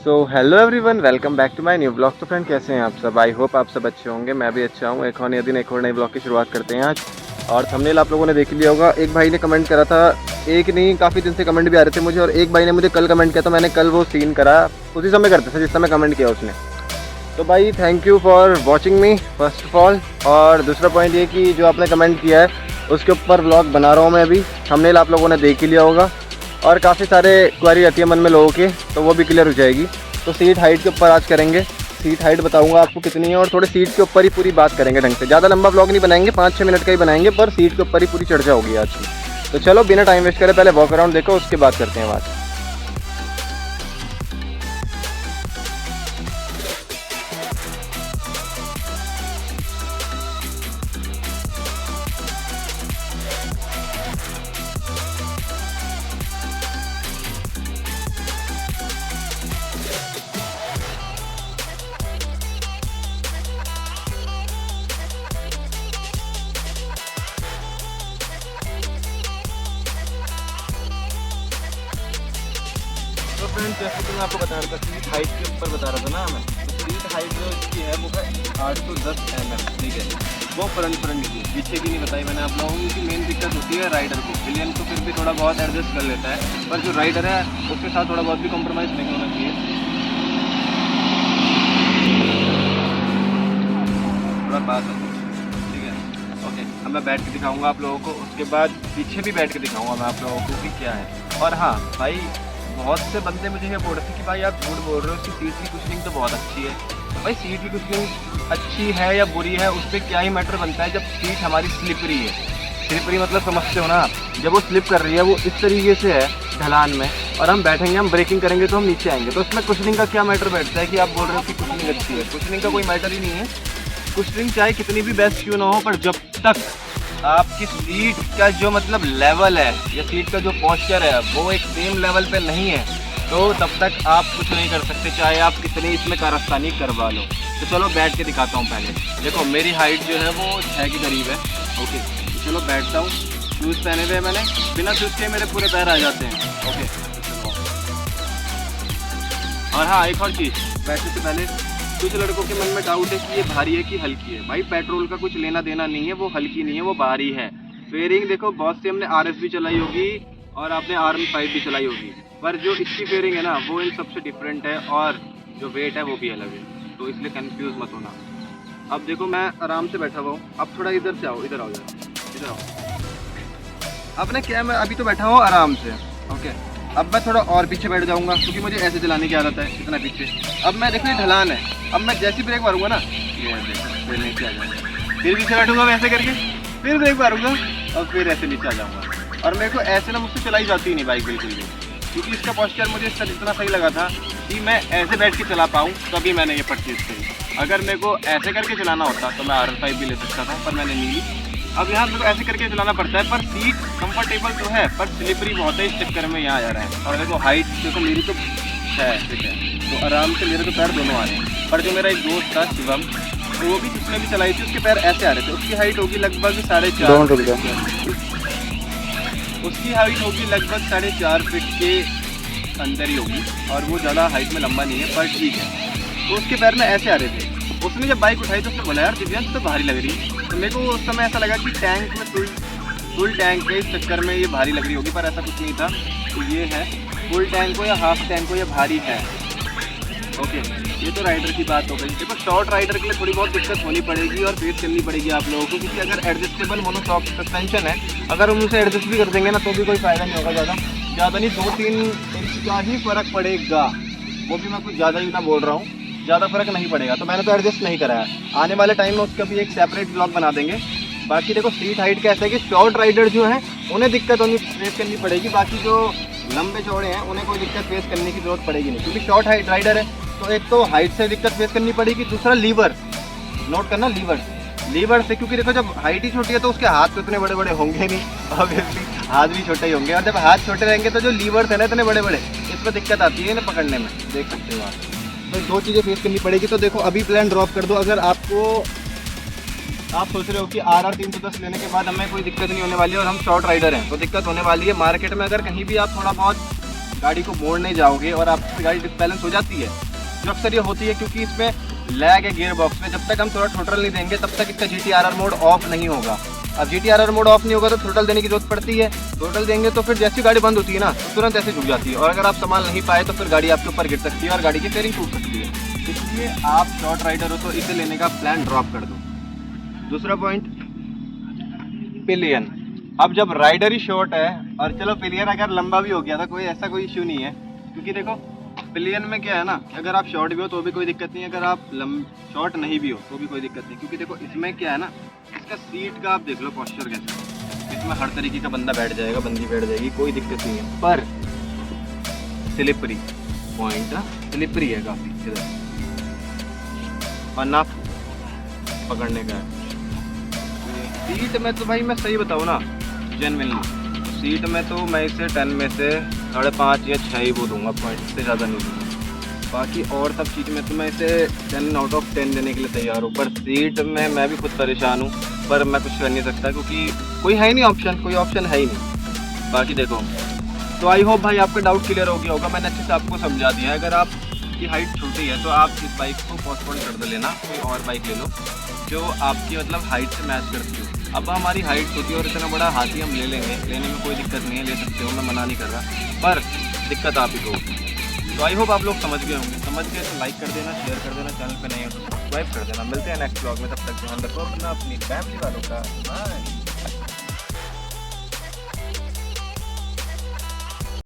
So hello everyone, welcome back to my new blog. तो friend, कैसे हैं आप सब? आई होप आप सब अच्छे होंगे। मैं भी अच्छा हूँ। एक और नए दिन, एक और नए ब्लॉग की शुरुआत करते हैं आज। और थंबनेल आप लोगों ने देख लिया होगा। एक भाई ने कमेंट करा था, एक नहीं काफ़ी दिन से कमेंट भी आ रहे थे मुझे, और एक भाई ने मुझे कल कमेंट किया, तो मैंने कल वो सीन करा उसी समय करते थे जिस समय कमेंट किया उसने। तो भाई thank you for watching me first of all. और दूसरा पॉइंट ये कि जो आपने कमेंट किया है उसके ऊपर ब्लॉग बना रहा हूँ मैं अभी। थंबनेल आप लोगों ने देख ही लिया होगा, और काफ़ी सारे क्वेरी रहती है मन में लोगों के, तो वो भी क्लियर हो जाएगी। तो सीट हाइट के ऊपर आज करेंगे। सीट हाइट बताऊंगा आपको कितनी है, और थोड़े सीट के ऊपर ही पूरी बात करेंगे ढंग से। ज़्यादा लंबा ब्लॉग नहीं बनाएंगे, 5-6 मिनट का ही बनाएंगे, पर सीट के ऊपर ही पूरी चर्चा होगी आज की। तो चलो बिना टाइम वेस्ट करे पहले वॉक अराउंड देखो, उसके बाद करते हैं बात। तो फ्रेंड्स, जैसे कि मैं आपको बता रहा था, सीट हाइट के ऊपर बता रहा था ना मैं। तो सीट हाइट जो इसकी है वो है 810 mm, ठीक है। वो फ्रंट की, पीछे की नहीं बताई मैंने आप लोगों को, क्योंकि मेन दिक्कत होती है राइडर को। पिलियन तो फिर भी थोड़ा बहुत एडजस्ट कर लेता है, पर जो राइडर है उसके साथ थोड़ा बहुत भी कॉम्प्रोमाइज़ नहीं होना चाहिए। थोड़ा पास है, ठीक है। ओके, अब मैं बैठ के दिखाऊंगा आप लोगों को, उसके बाद पीछे भी बैठ के दिखाऊंगा मैं आप लोगों को कि क्या है। और हाँ भाई, बहुत से बंदे मुझे ये बोल रहे थे कि भाई आप झूठ बोल रहे हो, उसकी सीट की कुशनिंग तो बहुत अच्छी है। तो भाई सीट की कुशनिंग अच्छी है या बुरी है, उस पर क्या ही मैटर बनता है जब सीट हमारी स्लिपरी है। स्लिपरी मतलब समझते हो ना आप? जब वो स्लिप कर रही है, वो इस तरीके से है ढलान में, और हम बैठेंगे, हम ब्रेकिंग करेंगे तो हम नीचे आएंगे। तो उसमें कुशनिंग का क्या मैटर बैठता है कि आप बोल रहे हो कि कुशनिंग अच्छी है? कुशनिंग का कोई मैटर ही नहीं है। कुशनिंग चाहे कितनी भी बेस्ट क्यों ना हो, पर जब तक आपकी सीट का जो मतलब लेवल है या सीट का जो पॉस्चर है वो एक सेम लेवल पे नहीं है, तो तब तक आप कुछ नहीं कर सकते, चाहे आप कितनी इसमें कारस्तानी करवा लो। तो चलो बैठ के दिखाता हूँ पहले। देखो मेरी हाइट जो है वो 6 के करीब है। ओके, तो चलो बैठता हूँ। शूज़ पहने हुए मैंने, बिना शूज़ के मेरे पूरे पैर आ जाते हैं। ओके, तो चलो। और हाँ, एक और चीज़, बैठने से पहले कुछ लड़कों के मन में डाउट है कि ये भारी है कि हल्की है। भाई पेट्रोल का कुछ लेना देना नहीं है, वो हल्की नहीं है, वो भारी है। फेयरिंग देखो, बहुत से हमने RS भी चलाई होगी और आपने RM5 भी चलाई होगी, पर जो इसकी फेयरिंग है ना वो इन सबसे डिफरेंट है, और जो वेट है वो भी अलग है, तो इसलिए कंफ्यूज मत होना। अब देखो मैं आराम से बैठा हुआ हूँ। अब थोड़ा इधर से आओ, इधर आओ जरा, इधर आओ। अब ना क्या, मैं अभी तो बैठा हूँ आराम से। ओके, अब मैं थोड़ा और पीछे बैठ जाऊँगा, क्योंकि मुझे ऐसे चलाने की आदत है, इतना पीछे। अब मैं देखो ये ढलान है, अब मैं जैसी ब्रेक मारूंगा ना, ये फिर नीचे आ जाऊँगा, फिर पीछे बैठूंगा वैसे करके, फिर ब्रेक मारूंगा और फिर ऐसे नीचे आ जाऊँगा। और मेरे को ऐसे ना मुझसे चलाई जाती ही नहीं बाइक बिल्कुल भी, क्योंकि इसका पॉस्चर मुझे इसका इतना सही लगा था कि मैं ऐसे बैठ के चला पाऊँ, तभी मैंने ये परचेज़ करी। अगर मेरे को ऐसे करके चलाना होता तो मैं RM5 भी ले सकता था, पर मैंने नहीं ली। अब यहाँ मेरे को ऐसे करके चलाना पड़ता है, पर सीट कंफर्टेबल तो है, पर स्लिपरी बहुत है, इस चक्कर में यहाँ आ रहा है। और देखो हाइट देखो मेरी तो है, ठीक है, तो आराम से मेरे तो पैर दोनों आ रहे हैं। पर जो मेरा एक दोस्त था शिवम, तो वो भी जिसने भी चलाई थी उसके पैर ऐसे आ रहे थे। उसकी हाइट होगी लगभग 4.5, उसकी हाइट होगी लगभग 4.5 फीट के अंदर ही होगी, और वो ज़्यादा हाइट में लंबा नहीं है, पर ठीक है। तो उसके पैर में ऐसे आ रहे थे। उसने जब बाइक उठाई तो उसने बोला, यार दिव्यांश तो भारी लग रही है। तो मेरे को उस समय ऐसा लगा कि टैंक में फुल टैंक के इस चक्कर में ये भारी लग रही होगी, पर ऐसा कुछ नहीं था। तो ये है, फुल टैंक हो या हाफ टैंक हो, ये भारी है। ओके, ये तो राइडर की बात हो गई। देखो शॉर्ट राइडर के लिए थोड़ी बहुत दिक्कत होनी पड़ेगी और फेस करनी पड़ेगी आप लोगों को, क्योंकि अगर एडजस्टेबल मोनोशॉक सस्पेंशन है, अगर हम उसे एडजस्ट भी कर देंगे ना तो भी कोई फ़ायदा नहीं होगा। ज़्यादा नहीं, 2-3 इंच का ही फ़र्क पड़ेगा, वो भी मैं कुछ ज़्यादा ही ना बोल रहा हूँ, ज़्यादा फर्क नहीं पड़ेगा। तो मैंने तो एडजस्ट नहीं कराया। आने वाले टाइम में उसका भी एक सेपरेट ब्लॉग बना देंगे। बाकी देखो सीट हाइट कैसे है कि शॉर्ट राइडर जो है उन्हें दिक्कत फेस करनी पड़ेगी, बाकी जो लंबे चौड़े हैं उन्हें कोई दिक्कत फेस करने की ज़रूरत पड़ेगी नहीं, क्योंकि शॉर्ट हाइट राइडर है तो एक तो हाइट से दिक्कत फेस करनी पड़ेगी, दूसरा लीवर नोट करना, लीवर से, क्योंकि देखो जब हाइट ही छोटी है तो उसके हाथ तो इतने बड़े बड़े होंगे नहीं, ऑब्वियसली हाथ भी छोटे ही होंगे, और जब हाथ छोटे रहेंगे तो जो लीवर थे ना इतने बड़े बड़े, इसमें दिक्कत आती है इन्हें पकड़ने में, देख सकते हो आप। तो 2 चीज़ें फेस करनी पड़ेगी। तो देखो अभी प्लान ड्रॉप कर दो। अगर आप सोच रहे हो कि RR 310 लेने के बाद हमें कोई दिक्कत नहीं होने वाली है और हम शॉर्ट राइडर हैं, तो दिक्कत होने वाली है। मार्केट में अगर कहीं भी आप थोड़ा बहुत गाड़ी को मोड़ने जाओगे और आपकी गाड़ी डिसबैलेंस हो जाती है। जो अक्सर ये होती है क्योंकि इसमें लैग है गियर बॉक्स में। जब तक हम थोड़ा थ्रोटल नहीं देंगे तब तक इसका GTRR मोड ऑफ नहीं होगा। अब GTRR मोड ऑफ नहीं होगा तो थ्रोटल देने की जरूरत पड़ती है। थ्रोटल देंगे तो फिर जैसी गाड़ी बंद होती है ना तो तुरंत ऐसे झुक जाती है, और अगर आप संभाल नहीं पाए तो फिर गाड़ी आपके ऊपर गिर सकती है और गाड़ी की फेयरिंग टूट सकती है। इसलिए आप शॉर्ट राइडर हो तो इसे लेने का प्लान ड्रॉप कर दो। दूसरा पॉइंट, पिलियन। अब जब राइडर ही शॉर्ट है और चलो पिलियन अगर लंबा भी हो गया तो कोई इश्यू नहीं है, क्योंकि देखो पिलियन में क्या है ना कि अगर आप शॉर्ट भी हो तो भी कोई दिक्कत नहीं है, अगर आप शॉर्ट नहीं भी हो तो भी कोई दिक्कत नहीं। क्योंकि देखो इसमें क्या है ना, इसका सीट का आप देख लो पॉस्चर कैसा है। इसमें हर तरीके का बंदा बैठ जाएगा, बंदी बैठ जाएगी, कोई दिक्कत नहीं है। पर स्लिपरी पॉइंट, स्लिपरी है काफ़ी इधर, और ना पकड़ने का है। सीट में तो भाई मैं सही बताऊँ ना, जेन्युइनली सीट में तो मैं इसे 10 में से 5.5 या 6 ही वो दूंगा पॉइंट, से ज़्यादा नहीं दूंगा। बाकी और सब चीज़ में तो मैं इसे 10 आउट ऑफ 10 देने के लिए तैयार हूँ। पर सीट में मैं भी खुद परेशान हूँ, पर मैं कुछ कर नहीं सकता क्योंकि कोई है ही नहीं ऑप्शन, कोई ऑप्शन है ही नहीं। बाकी देखो, तो आई होप भाई आपका डाउट क्लियर हो गया होगा, मैंने अच्छे से आपको समझा दिया है। अगर आपकी हाइट छोटी है तो आप इस बाइक को पोस्टपोन कर दो, लेना कोई और बाइक ले लो जो आपकी मतलब हाइट से मैच करती हो। अब हमारी हाइट छोटी और इतना बड़ा हाथी हम ले लेंगे, लेने में कोई दिक्कत नहीं है, ले सकते हो, मैं मना नहीं कर रहा, पर दिक्कत आप ही को होगी। तो आई होप आप लोग समझ गए होंगे। समझ गए तो लाइक कर देना, शेयर कर देना, चैनल पे नहीं हो तो सब्सक्राइब कर देना। मिलते हैं नेक्स्ट ब्लॉग में, तब तक ध्यान रखो अपना, अपनी फैमिली वालों का। बाय।